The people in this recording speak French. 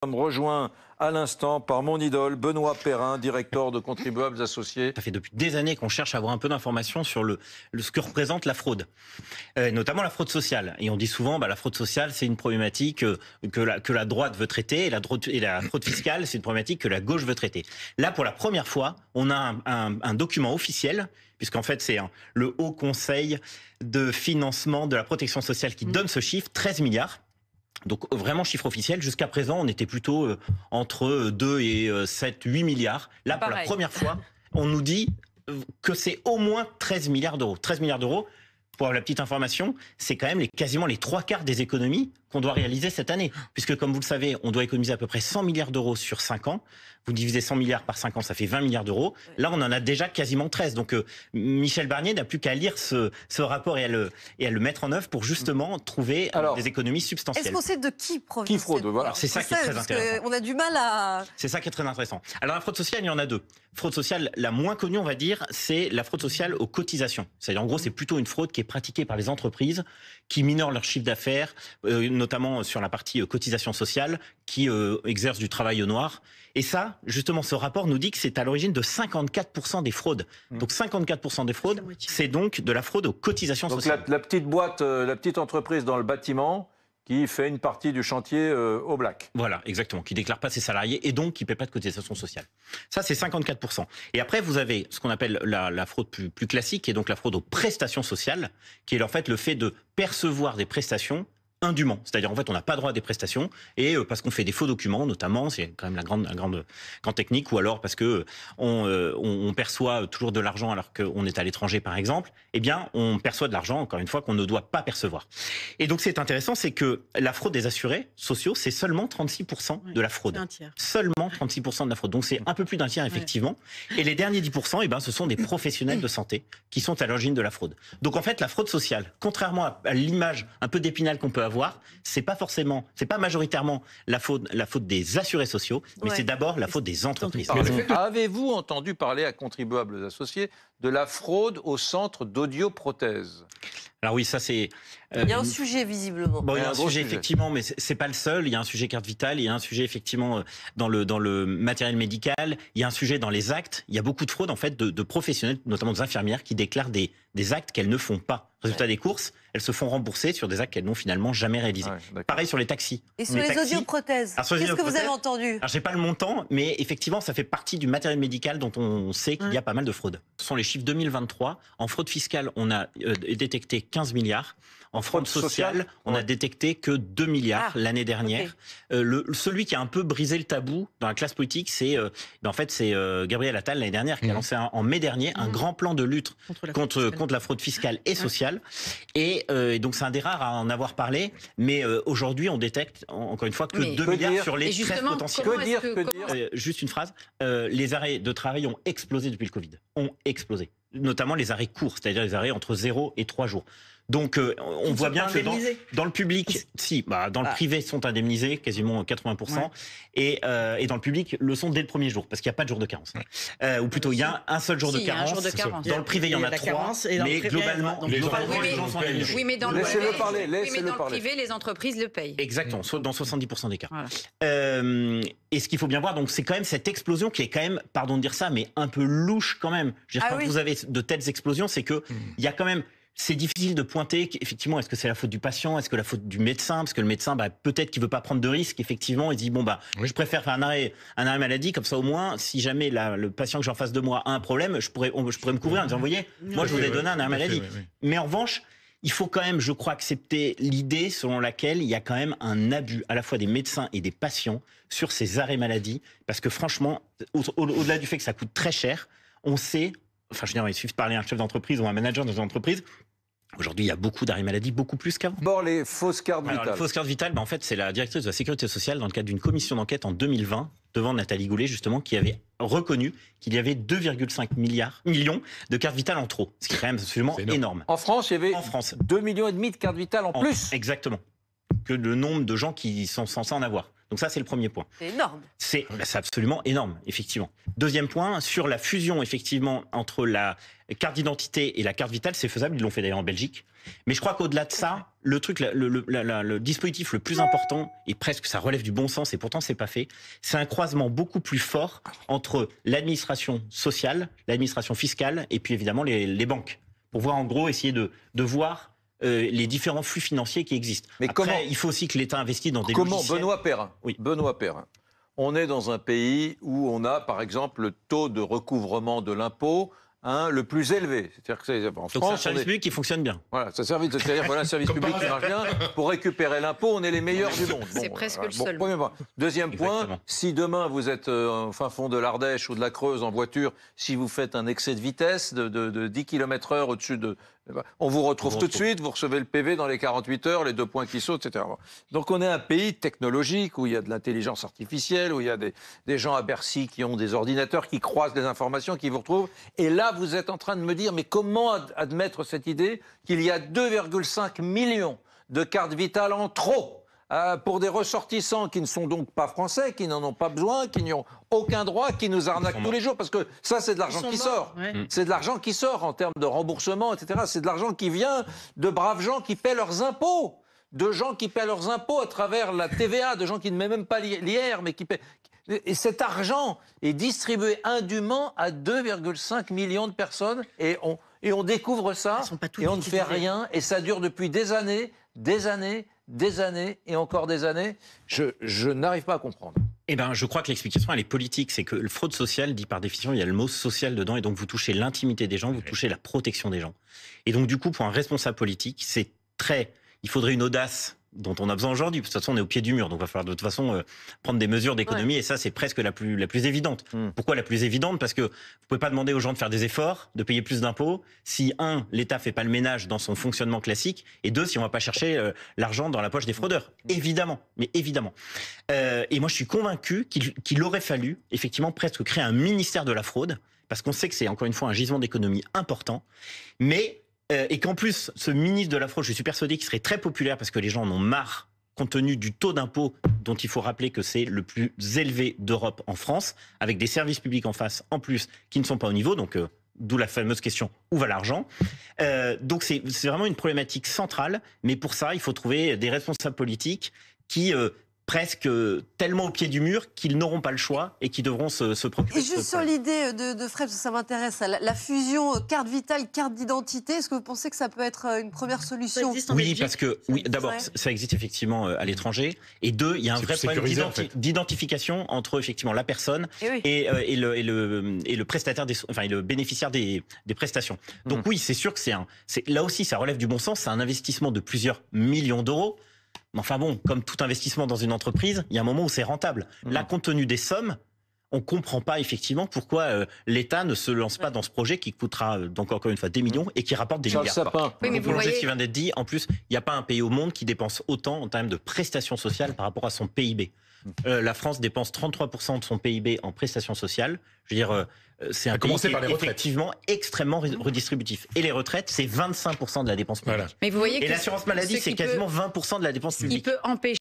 Nous sommes rejoints à l'instant par mon idole, Benoît Perrin, directeur de Contribuables Associés. Ça fait depuis des années qu'on cherche à avoir un peu d'informations sur ce que représente la fraude, notamment la fraude sociale. Et on dit souvent, la fraude sociale, c'est une problématique que la droite veut traiter, et la fraude fiscale, c'est une problématique que la gauche veut traiter. Là, pour la première fois, on a un document officiel, puisqu'en fait, c'est le Haut Conseil de financement de la protection sociale qui donne ce chiffre, 13 milliards. Donc vraiment chiffre officiel. Jusqu'à présent, on était plutôt entre 2 et 7, 8 milliards. Là, pour la première fois, on nous dit que c'est au moins 13 milliards d'euros. 13 milliards d'euros, pour la petite information, c'est quand même quasiment les 3/4 des économies qu'on doit réaliser cette année. Puisque, comme vous le savez, on doit économiser à peu près 100 milliards d'euros sur 5 ans. Vous divisez 100 milliards par 5 ans, ça fait 20 milliards d'euros. Là, on en a déjà quasiment 13. Donc, Michel Barnier n'a plus qu'à lire ce rapport et à le mettre en œuvre pour justement trouver des économies substantielles. Est-ce qu'on sait de qui provient qui fraude, voilà. C'est ça qui est très intéressant. On a du mal à... C'est ça qui est très intéressant. Alors, la fraude sociale, il y en a deux. Fraude sociale, la moins connue, on va dire, c'est la fraude sociale aux cotisations. C'est-à-dire, en gros, c'est plutôt une fraude qui est pratiquée par les entreprises qui minorent leur chiffre d'affaires, notamment sur la partie cotisation sociale, qui exercent du travail au noir. Et ça, justement, ce rapport nous dit que c'est à l'origine de 54% des fraudes. Donc 54% des fraudes, c'est donc de la fraude aux cotisations sociales. La petite boîte, la petite entreprise dans le bâtiment qui fait une partie du chantier au black. Voilà, exactement, qui déclare pas ses salariés et donc qui paie pas de cotisation sociale. Ça, c'est 54%. Et après, vous avez ce qu'on appelle la fraude plus classique, qui est donc la fraude aux prestations sociales, qui est en fait le fait de percevoir des prestations indûment. C'est-à-dire, en fait, on n'a pas droit à des prestations et parce qu'on fait des faux documents, notamment, c'est quand même la grande technique, ou alors parce que on perçoit toujours de l'argent alors qu'on est à l'étranger, par exemple, eh bien, on perçoit de l'argent, encore une fois, qu'on ne doit pas percevoir. Et donc, c'est intéressant, c'est que la fraude des assurés sociaux, c'est seulement 36% de la fraude. Un tiers. Seulement 36% de la fraude. Donc, c'est un peu plus d'un tiers, effectivement. Et les derniers 10%, ce sont des professionnels de santé qui sont à l'origine de la fraude. Donc, en fait, la fraude sociale, contrairement à l'image un peu d'Épinal qu'on peut avoir, c'est pas majoritairement la faute des assurés sociaux, mais c'est d'abord la faute des entreprises. Avez-vous entendu parler à Contribuables Associés de la fraude au centre d'audioprothèse? Alors oui, ça c'est... Il y a un sujet, visiblement. Bon, il y a un sujet, effectivement, mais c'est pas le seul. Il y a un sujet carte vitale, il y a un sujet, effectivement, dans le matériel médical, il y a un sujet dans les actes. Il y a beaucoup de fraudes, en fait, de professionnels, notamment des infirmières, qui déclarent des actes qu'elles ne font pas. Résultat des courses, elles se font rembourser sur des actes qu'elles n'ont finalement jamais réalisés. Pareil sur les taxis. Et sur les audioprothèses, qu'est-ce que vous avez entendu? Alors, j'ai pas le montant, mais effectivement, ça fait partie du matériel médical dont on sait qu'il y a pas mal de fraudes. Ce sont les chiffres 2023. En fraude fiscale, on a détecté 15 milliards. En fraude sociale, on a détecté que 2 milliards l'année dernière. Celui qui a un peu brisé le tabou dans la classe politique, c'est Gabriel Attal l'année dernière, qui a lancé en mai dernier un grand plan de lutte contre la fraude fiscale et sociale. Et donc c'est un des rares à en avoir parlé. Mais aujourd'hui, on détecte encore une fois que 2 milliards sur les 13 potentiels. Que dire Juste une phrase. Les arrêts de travail ont explosé depuis le Covid. Ont explosé. Notamment les arrêts courts, c'est-à-dire les arrêts entre 0 et 3 jours. Donc, on voit bien que dans le public, dans le privé sont indemnisés, quasiment 80%, et dans le public le sont dès le premier jour, parce qu'il n'y a pas de jour de carence. Ou plutôt, il y a un seul jour de carence. Dans le privé, il y en a 3, mais globalement, les gens sont indemnisés. Oui, mais dans le privé, les entreprises le payent. Exactement, dans 70% des cas. Voilà. Et ce qu'il faut bien voir, donc, c'est quand même cette explosion qui est quand même, pardon de dire ça, mais un peu louche quand même. Quand vous avez de telles explosions, c'est que il y a quand même... C'est difficile de pointer, effectivement, est-ce que c'est la faute du patient, est-ce que la faute du médecin, parce que le médecin, peut-être qu'il veut pas prendre de risques, effectivement, il dit, je préfère faire un arrêt maladie, comme ça au moins, si jamais le patient que j'ai en face de moi a un problème, je pourrais me couvrir en disant, vous voyez, moi je vous ai donné un arrêt maladie. Mais en revanche, il faut quand même, je crois, accepter l'idée selon laquelle il y a quand même un abus, à la fois des médecins et des patients, sur ces arrêts maladie, parce que franchement, au-delà du fait que ça coûte très cher, on sait... il suffit de parler à un chef d'entreprise ou à un manager dans une entreprise. Aujourd'hui, il y a beaucoup d'arrêts maladie, beaucoup plus qu'avant. Bon, les fausses cartes vitales. Les fausses cartes vitales, en fait, c'est la directrice de la sécurité sociale, dans le cadre d'une commission d'enquête en 2020, devant Nathalie Goulet, justement, qui avait reconnu qu'il y avait 2,5 millions de cartes vitales en trop. Ce qui est quand même absolument énorme. En France, il y avait 2,5 millions de cartes vitales en plus. Exactement. Que le nombre de gens qui sont censés en avoir. Donc ça, c'est le premier point. C'est énorme. C'est absolument énorme, effectivement. Deuxième point, sur la fusion, effectivement, entre la carte d'identité et la carte vitale, c'est faisable. Ils l'ont fait d'ailleurs en Belgique. Mais je crois qu'au-delà de ça, le dispositif le plus important, et presque ça relève du bon sens, et pourtant c'est pas fait, c'est un croisement beaucoup plus fort entre l'administration sociale, l'administration fiscale, et puis évidemment les banques. Pour voir en gros, essayer de voir les différents flux financiers qui existent. Mais après, il faut aussi que l'État investisse dans des logiciels. Benoît Perrin, oui. Benoît Perrin. On est dans un pays où on a, par exemple, le taux de recouvrement de l'impôt le plus élevé. C'est-à-dire que en France, c'est un service public qui fonctionne bien. Voilà, c'est-à-dire voilà un service public qui marche bien. Pour récupérer l'impôt, on est les meilleurs du monde. C'est presque le seul. Deuxième point, si demain vous êtes au fin fond de l'Ardèche ou de la Creuse en voiture, si vous faites un excès de vitesse de 10 km/h au-dessus de... On vous retrouve tout de suite, vous recevez le PV dans les 48 heures, les 2 points qui sautent, etc. Donc on est un pays technologique où il y a de l'intelligence artificielle, où il y a des gens à Bercy qui ont des ordinateurs, qui croisent des informations, qui vous retrouvent. Et là, vous êtes en train de me dire, mais comment admettre cette idée qu'il y a 2,5 millions de cartes vitales en trop pour des ressortissants qui ne sont donc pas français, qui n'en ont pas besoin, qui n'y ont aucun droit, qui nous arnaquent tous les jours. Parce que ça, c'est de l'argent qui sort. Ouais. C'est de l'argent qui sort en termes de remboursement, etc. C'est de l'argent qui vient de braves gens qui paient leurs impôts. De gens qui paient leurs impôts à travers la TVA, de gens qui ne mettent même pas l'IR, mais qui paient... Et cet argent est distribué indûment à 2,5 millions de personnes et on découvre ça et on ne fait rien. Et ça dure depuis des années et encore des années. Je n'arrive pas à comprendre. Eh ben, je crois que l'explication, elle est politique. C'est que le fraude sociale, dit par définition, il y a le mot social dedans. Et donc, vous touchez l'intimité des gens, vous touchez la protection des gens. Et donc, du coup, pour un responsable politique, il faudrait une audace dont on a besoin aujourd'hui. De toute façon, on est au pied du mur. Donc, il va falloir de toute façon prendre des mesures d'économie. Ouais. Et ça, c'est presque la plus évidente. Pourquoi la plus évidente ? Parce que vous pouvez pas demander aux gens de faire des efforts, de payer plus d'impôts, si, l'État fait pas le ménage dans son fonctionnement classique, et deux, si on va pas chercher l'argent dans la poche des fraudeurs. Évidemment. Mais évidemment. Et moi, je suis convaincu qu'il aurait fallu, effectivement, presque créer un ministère de la fraude, parce qu'on sait que c'est, encore une fois, un gisement d'économie important. Mais et qu'en plus, ce ministre de la fraude, je suis persuadé qu'il serait très populaire parce que les gens en ont marre, compte tenu du taux d'impôt dont il faut rappeler que c'est le plus élevé d'Europe en France, avec des services publics en face, en plus, qui ne sont pas au niveau. Donc, d'où la fameuse question, où va l'argent ? Donc, c'est vraiment une problématique centrale. Mais pour ça, il faut trouver des responsables politiques qui... presque tellement au pied du mur qu'ils n'auront pas le choix et qui devront se préoccuper. Et juste sur l'idée de Fred, parce que ça m'intéresse, la fusion carte vitale, carte d'identité, est-ce que vous pensez que ça peut être une première solution ? Oui, parce que d'abord, ça existe effectivement à l'étranger, et deux, il y a un vrai problème d'identification entre effectivement la personne et le prestataire, et le bénéficiaire des prestations. Donc oui, c'est sûr que là aussi, ça relève du bon sens, c'est un investissement de plusieurs millions d'euros. Mais enfin bon, comme tout investissement dans une entreprise, il y a un moment où c'est rentable. Là, compte tenu des sommes, on ne comprend pas effectivement pourquoi l'État ne se lance pas dans ce projet qui coûtera donc encore une fois des millions et qui rapporte des milliards. Oui, mais vous voyez ce qui vient d'être dit, en plus, il n'y a pas un pays au monde qui dépense autant en termes de prestations sociales par rapport à son PIB. La France dépense 33% de son PIB en prestations sociales. Je veux dire, c'est un pays qui est effectivement extrêmement redistributif. Et les retraites, c'est 25% de la dépense publique. Mais vous voyez et l'assurance maladie, c'est quasiment 20% de la dépense publique. Il peut empêcher